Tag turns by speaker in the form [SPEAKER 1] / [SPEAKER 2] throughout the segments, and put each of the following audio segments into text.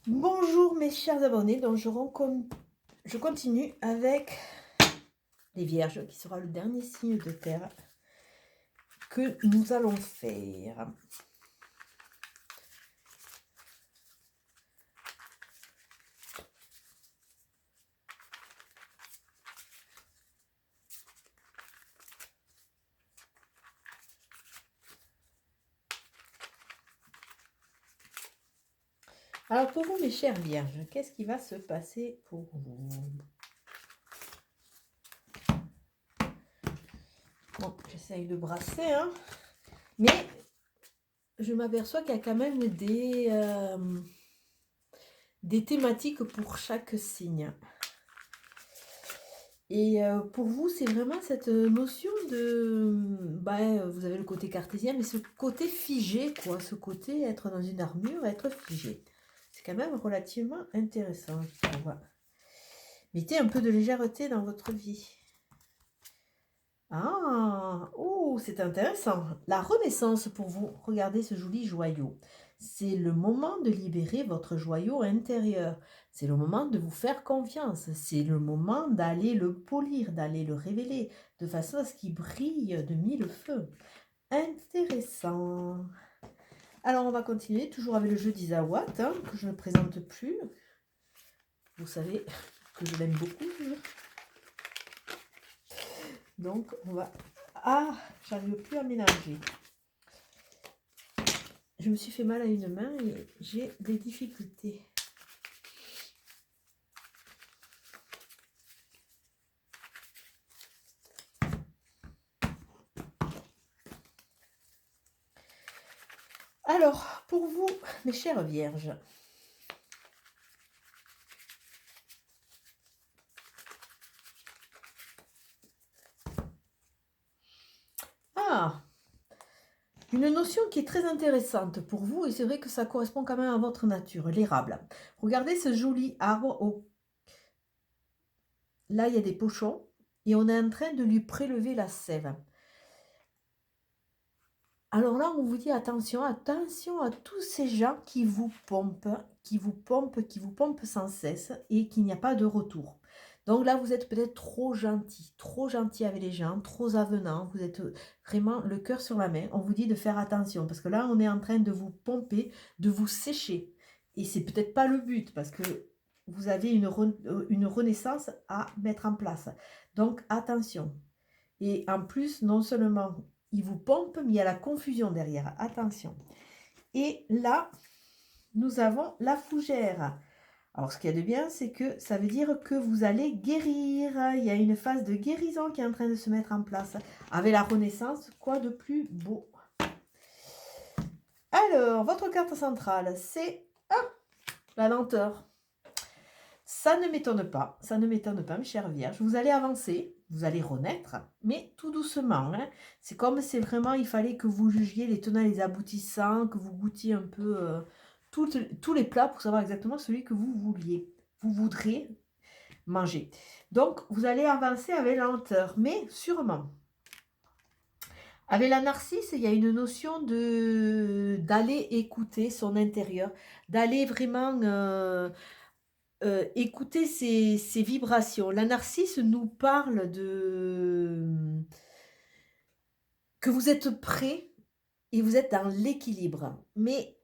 [SPEAKER 1] Bonjour mes chers abonnés, donc je continue avec les Vierges, qui sera le dernier signe de terre que nous allons faire. Alors pour vous mes chers Vierges, qu'est-ce qui va se passer pour vous? Bon, j'essaye de brasser, hein, mais je m'aperçois qu'il y a quand même des thématiques pour chaque signe. Et pour vous, c'est vraiment cette notion de... vous avez le côté cartésien, mais ce côté figé, quoi. Ce côté être dans une armure, être figé. C'est quand même relativement intéressant, je trouve. Mettez un peu de légèreté dans votre vie. Ah, oh, c'est intéressant. La renaissance pour vous. Regardez ce joli joyau. C'est le moment de libérer votre joyau intérieur. C'est le moment de vous faire confiance. C'est le moment d'aller le polir, d'aller le révéler, de façon à ce qu'il brille de mille feux. Intéressant. Alors, on va continuer, toujours avec le jeu d'Isawat, hein, que je ne présente plus. Vous savez que je l'aime beaucoup. Donc, on va... Ah, j'arrive plus à mélanger. Je me suis fait mal à une main et j'ai des difficultés. Alors, pour vous, mes chères vierges, une notion qui est très intéressante pour vous, et c'est vrai que ça correspond quand même à votre nature, l'érable. Regardez ce joli arbre. Là, il y a des pochons, et on est en train de lui prélever la sève. Alors là, on vous dit attention, attention à tous ces gens qui vous pompent, qui vous pompent sans cesse, et qu'il n'y a pas de retour. Donc là, vous êtes peut-être trop gentil avec les gens, trop avenant, vous êtes vraiment le cœur sur la main. On vous dit de faire attention, parce que là, on est en train de vous pomper, de vous sécher. Et c'est peut-être pas le but, parce que vous avez une renaissance à mettre en place. Donc attention. Et en plus, non seulement il vous pompe, mais il y a la confusion derrière. Attention. Et là, nous avons la fougère. Alors, ce qu'il y a de bien, c'est que ça veut dire que vous allez guérir. Il y a une phase de guérison qui est en train de se mettre en place. Avec la renaissance, quoi de plus beau? Alors, votre carte centrale, c'est la lenteur. Ça ne m'étonne pas, mes chères vierges. Vous allez avancer, vous allez renaître, mais tout doucement. Hein. C'est comme si vraiment il fallait que vous jugiez les tenants et les aboutissants, que vous goûtiez un peu tous les plats pour savoir exactement celui que vous voudrez manger. Donc, vous allez avancer avec lenteur, mais sûrement. Avec la narcisse, il y a une notion d'aller écouter son intérieur, d'aller vraiment écouter ces vibrations. La narcisse nous parle que vous êtes prêt et vous êtes dans l'équilibre. Mais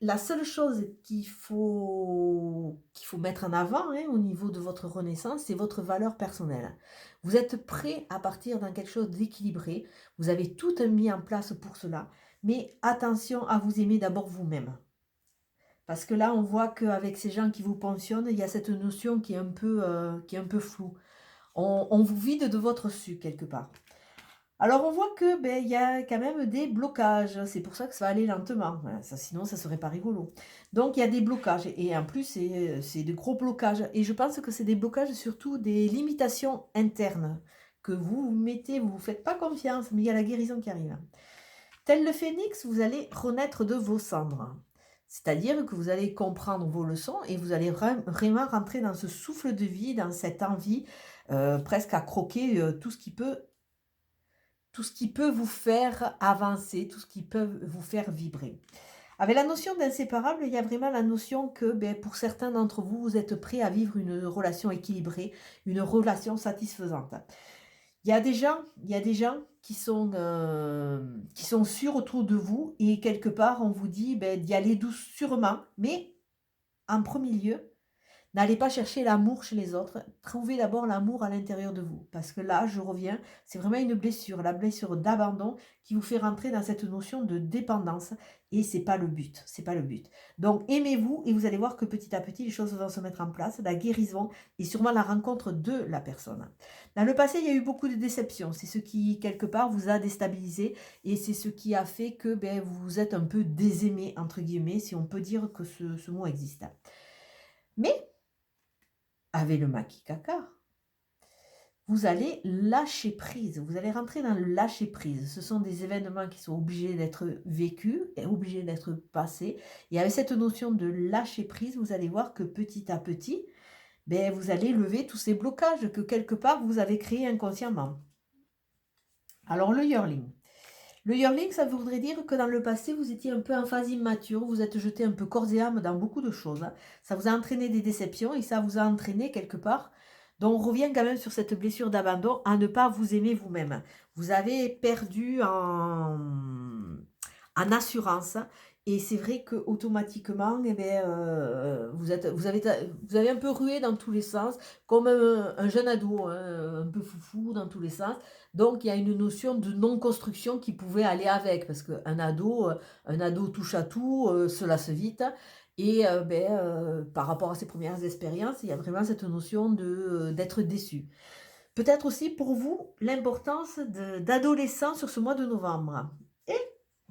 [SPEAKER 1] la seule chose qu'il faut mettre en avant au niveau de votre renaissance, c'est votre valeur personnelle. Vous êtes prêt à partir dans quelque chose d'équilibré. Vous avez tout mis en place pour cela. Mais attention à vous aimer d'abord vous-même. Parce que là, on voit qu'avec ces gens qui vous pensionnent, il y a cette notion qui est un peu floue. On vous vide de votre su quelque part. Alors, on voit que il y a quand même des blocages. C'est pour ça que ça va aller lentement. Voilà, ça, sinon, ça serait pas rigolo. Donc, il y a des blocages. Et en plus, c'est de gros blocages. Et je pense que c'est des blocages surtout des limitations internes que vous mettez, vous ne vous faites pas confiance, mais il y a la guérison qui arrive. Tel le phénix, vous allez renaître de vos cendres. C'est-à-dire que vous allez comprendre vos leçons et vous allez vraiment rentrer dans ce souffle de vie, dans cette envie presque à croquer tout ce qui peut vous faire avancer, tout ce qui peut vous faire vibrer. Avec la notion d'inséparable, il y a vraiment la notion que ben, pour certains d'entre vous, vous êtes prêts à vivre une relation équilibrée, une relation satisfaisante. Il y a des gens qui sont sûrs autour de vous et quelque part, on vous dit ben, d'y aller sûrement, mais en premier lieu, n'allez pas chercher l'amour chez les autres. Trouvez d'abord l'amour à l'intérieur de vous. Parce que là, je reviens, c'est vraiment une blessure, la blessure d'abandon qui vous fait rentrer dans cette notion de dépendance. Et c'est pas le but. C'est pas le but. Donc, aimez-vous et vous allez voir que petit à petit, les choses vont se mettre en place. La guérison et sûrement la rencontre de la personne. Dans le passé, il y a eu beaucoup de déceptions. C'est ce qui, quelque part, vous a déstabilisé. Et c'est ce qui a fait que ben, vous êtes un peu désaimé, entre guillemets, si on peut dire que ce mot existe. Mais avec le maquis caca, vous allez lâcher prise, vous allez rentrer dans le lâcher prise. Ce sont des événements qui sont obligés d'être vécus et obligés d'être passés. Et avec cette notion de lâcher prise, vous allez voir que petit à petit, ben, vous allez lever tous ces blocages que quelque part vous avez créés inconsciemment. Alors le yearling. Le yearling, ça voudrait dire que dans le passé, vous étiez un peu en phase immature, vous êtes jeté un peu corps et âme dans beaucoup de choses. Ça vous a entraîné des déceptions et ça vous a entraîné quelque part. Donc on revient quand même sur cette blessure d'abandon à ne pas vous aimer vous-même. Vous avez perdu en assurance et c'est vrai que automatiquement, eh bien, vous avez un peu rué dans tous les sens, comme un jeune ado, hein, un peu foufou dans tous les sens. Donc, il y a une notion de non-construction qui pouvait aller avec, parce qu'un ado touche à tout, se lasse vite. Et par rapport à ses premières expériences, il y a vraiment cette notion d'être déçu. Peut-être aussi pour vous l'importance d'adolescent sur ce mois de novembre. Et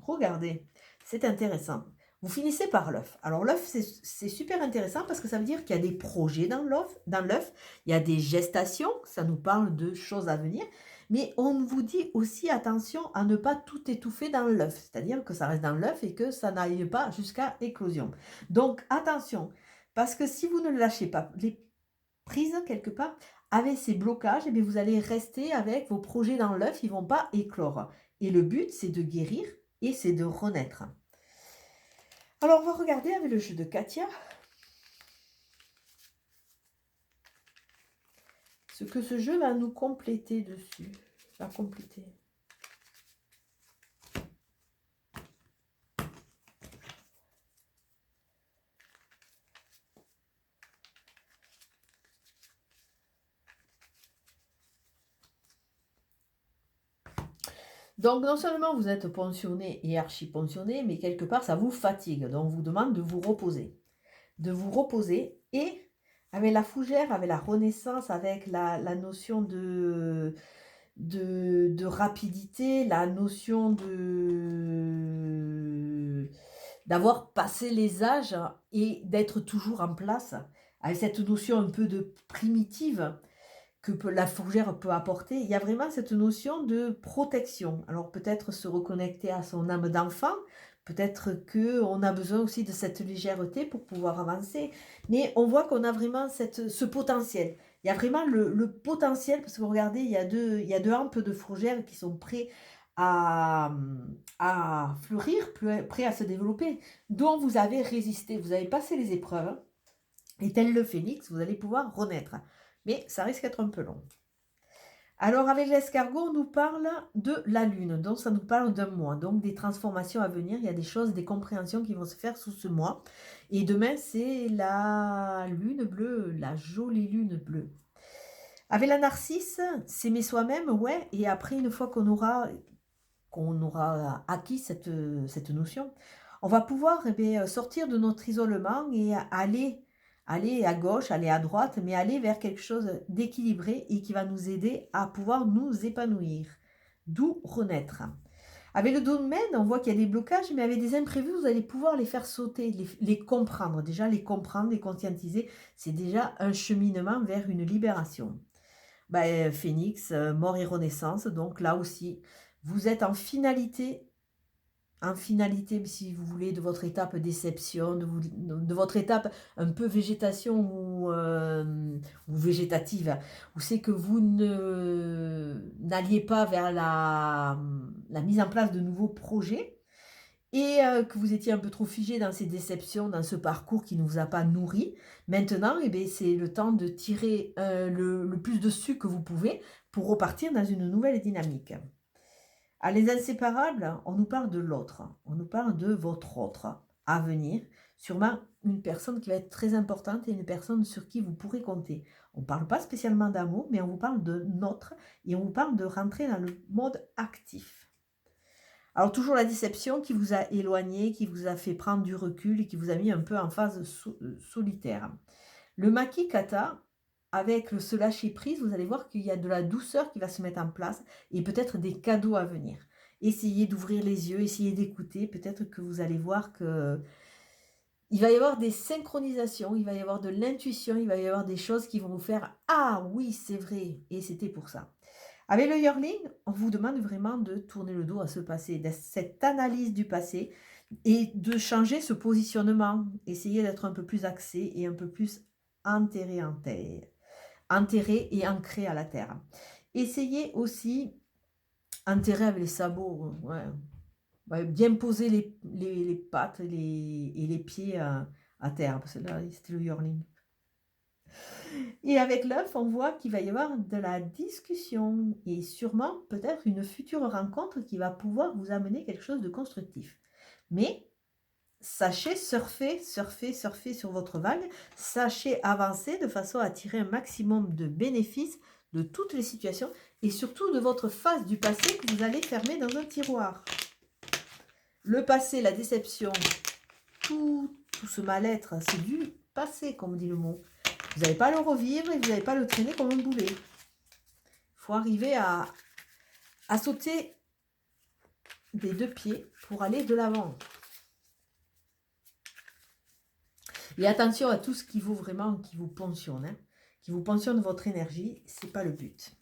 [SPEAKER 1] regardez, c'est intéressant. Vous finissez par l'œuf. Alors l'œuf, c'est super intéressant parce que ça veut dire qu'il y a des projets dans l'œuf, il y a des gestations, ça nous parle de choses à venir, mais on vous dit aussi attention à ne pas tout étouffer dans l'œuf, c'est-à-dire que ça reste dans l'œuf et que ça n'aille pas jusqu'à éclosion. Donc attention, parce que si vous ne lâchez pas les prises quelque part, avec ces blocages, eh bien, vous allez rester avec vos projets dans l'œuf, ils ne vont pas éclore. Et le but, c'est de guérir et c'est de renaître. Alors, on va regarder avec le jeu de Katia ce que ce jeu va nous compléter dessus. Va compléter. Donc, non seulement vous êtes pensionné et archi-pensionné, mais quelque part, ça vous fatigue. Donc, on vous demande de vous reposer. De vous reposer et avec la fougère, avec la renaissance, avec la notion de rapidité, la notion d'avoir passé les âges et d'être toujours en place, avec cette notion un peu de primitive que la fougère peut apporter, il y a vraiment cette notion de protection. Alors peut-être se reconnecter à son âme d'enfant, peut-être qu'on a besoin aussi de cette légèreté pour pouvoir avancer, mais on voit qu'on a vraiment ce potentiel. Il y a vraiment le potentiel, parce que vous regardez, il y a deux hampes de fougère qui sont prêts à fleurir, prêts à se développer, dont vous avez résisté, vous avez passé les épreuves, et tel le phénix, vous allez pouvoir renaître. Mais ça risque d'être un peu long. Alors avec l'escargot, on nous parle de la lune, donc ça nous parle d'un mois, donc des transformations à venir, il y a des choses, des compréhensions qui vont se faire sous ce mois. Et demain, c'est la lune bleue, la jolie lune bleue. Avec la narcisse, s'aimer soi-même, ouais, et après, une fois qu'on aura acquis cette notion, on va pouvoir sortir de notre isolement et aller à gauche, aller à droite, mais aller vers quelque chose d'équilibré et qui va nous aider à pouvoir nous épanouir, d'où renaître. Avec le domaine, on voit qu'il y a des blocages, mais avec des imprévus, vous allez pouvoir les faire sauter, les comprendre. Déjà, les comprendre, les conscientiser, c'est déjà un cheminement vers une libération. Phénix, mort et renaissance, donc là aussi, vous êtes en finalité, si vous voulez, de votre étape déception, de votre étape un peu végétation ou végétative, où c'est que vous n'alliez pas vers la mise en place de nouveaux projets. et que vous étiez un peu trop figé dans ces déceptions, dans ce parcours qui ne vous a pas nourri. Maintenant, eh beh, c'est le temps de tirer, le plus dessus que vous pouvez pour repartir dans une nouvelle dynamique. À les inséparables, on nous parle de l'autre, on nous parle de votre autre à venir, sûrement une personne qui va être très importante et une personne sur qui vous pourrez compter. On ne parle pas spécialement d'amour, mais on vous parle de notre et on vous parle de rentrer dans le mode actif. Alors toujours la déception qui vous a éloigné, qui vous a fait prendre du recul et qui vous a mis un peu en phase solitaire. Le Maki Kata, avec ce lâcher prise, vous allez voir qu'il y a de la douceur qui va se mettre en place et peut-être des cadeaux à venir. Essayez d'ouvrir les yeux, essayez d'écouter, peut-être que vous allez voir que il va y avoir des synchronisations, il va y avoir de l'intuition, il va y avoir des choses qui vont vous faire « Ah oui, c'est vrai, et c'était pour ça ». Avec le yearling, on vous demande vraiment de tourner le dos à ce passé, de cette analyse du passé et de changer ce positionnement. Essayez d'être un peu plus axé et un peu plus enterré en terre, enterré et ancré à la terre. Essayez aussi, enterré avec les sabots, ouais, bien poser les pattes et les pieds à terre, parce que là, c'était le yearling. Et avec l'œuf, on voit qu'il va y avoir de la discussion et sûrement peut-être une future rencontre qui va pouvoir vous amener quelque chose de constructif. Mais sachez surfer, surfer, surfer sur votre vague, sachez avancer de façon à tirer un maximum de bénéfices de toutes les situations et surtout de votre face du passé que vous allez fermer dans un tiroir. Le passé, la déception, tout ce mal-être, c'est du passé, comme dit le mot. Vous n'allez pas le revivre et vous n'allez pas le traîner comme un boulet. Il faut arriver à sauter des deux pieds pour aller de l'avant. Et attention à tout ce qui vous vraiment, qui vous pensionne, hein, qui vous pensionne votre énergie, c'est pas le but.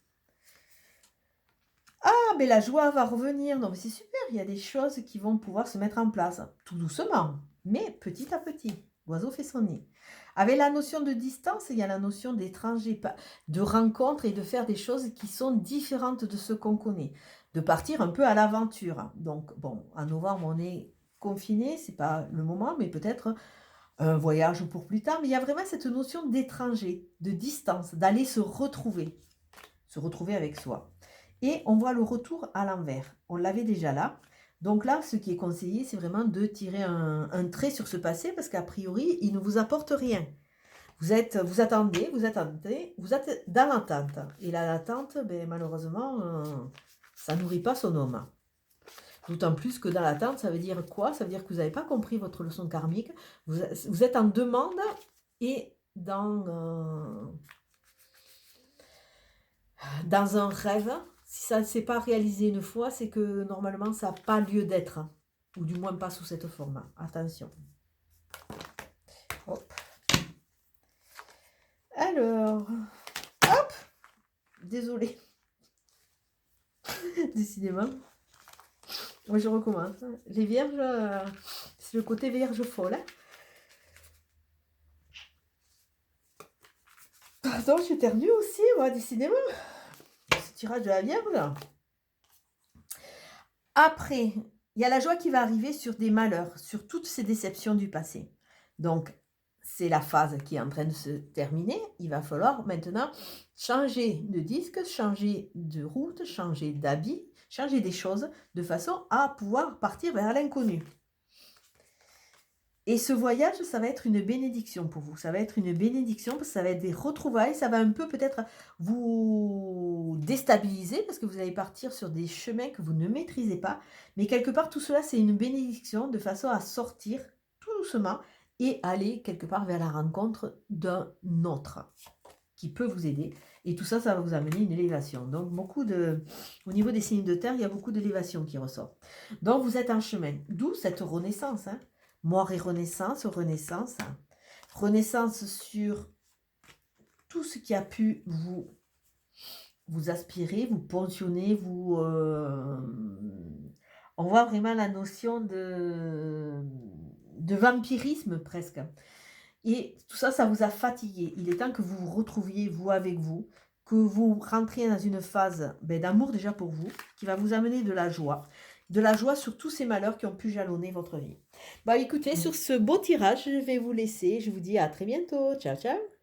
[SPEAKER 1] Ah, mais la joie va revenir. Non, mais c'est super, il y a des choses qui vont pouvoir se mettre en place, tout doucement, mais petit à petit. L'oiseau fait son nid. Avec la notion de distance, il y a la notion d'étranger, de rencontre et de faire des choses qui sont différentes de ce qu'on connaît. De partir un peu à l'aventure. Donc, bon, en novembre, on est confiné, c'est pas le moment, mais peut-être un voyage pour plus tard. Mais il y a vraiment cette notion d'étranger, de distance, d'aller se retrouver avec soi. Et on voit le retour à l'envers. On l'avait déjà là. Donc là, ce qui est conseillé, c'est vraiment de tirer un trait sur ce passé parce qu'a priori, il ne vous apporte rien. Vous attendez, vous êtes dans l'attente. Et l'attente, ben, malheureusement, ça nourrit pas son homme. D'autant plus que dans l'attente, ça veut dire quoi? Ça veut dire que vous n'avez pas compris votre leçon karmique. Vous êtes en demande et dans un rêve. Si ça ne s'est pas réalisé une fois, c'est que normalement, ça n'a pas lieu d'être. Ou du moins pas sous cette forme. Attention. Hop. Alors, hop. Désolée. Décidément. Moi, je recommence. Les vierges, c'est le côté vierge folle. Hein. Pardon, je suis ternue aussi, moi, décidément. Ce tirage de la vierge. Après, il y a la joie qui va arriver sur des malheurs, sur toutes ces déceptions du passé. Donc, c'est la phase qui est en train de se terminer. Il va falloir maintenant changer de disque, changer de route, changer d'habit, changer des choses de façon à pouvoir partir vers l'inconnu. Et ce voyage, ça va être une bénédiction pour vous. Ça va être une bénédiction parce que ça va être des retrouvailles. Ça va un peu peut-être vous déstabiliser parce que vous allez partir sur des chemins que vous ne maîtrisez pas. Mais quelque part, tout cela, c'est une bénédiction de façon à sortir tout doucement et aller quelque part vers la rencontre d'un autre qui peut vous aider. Et tout ça, ça va vous amener une élévation. Donc, au niveau des signes de terre, il y a beaucoup d'élévation qui ressort. Donc, vous êtes en chemin. D'où cette renaissance, hein. Mort et renaissance, renaissance. Renaissance sur tout ce qui a pu vous aspirer, vous pensionner, on voit vraiment la notion de vampirisme presque. Et tout ça, ça vous a fatigué. Il est temps que vous vous retrouviez, vous, avec vous, que vous rentriez dans une phase d'amour déjà pour vous, qui va vous amener de la joie, de la joie sur tous ces malheurs qui ont pu jalonner votre vie. Bah écoutez,
[SPEAKER 2] Mmh.
[SPEAKER 1] sur ce beau tirage, je vais vous laisser. Je vous dis à très bientôt. Ciao, ciao.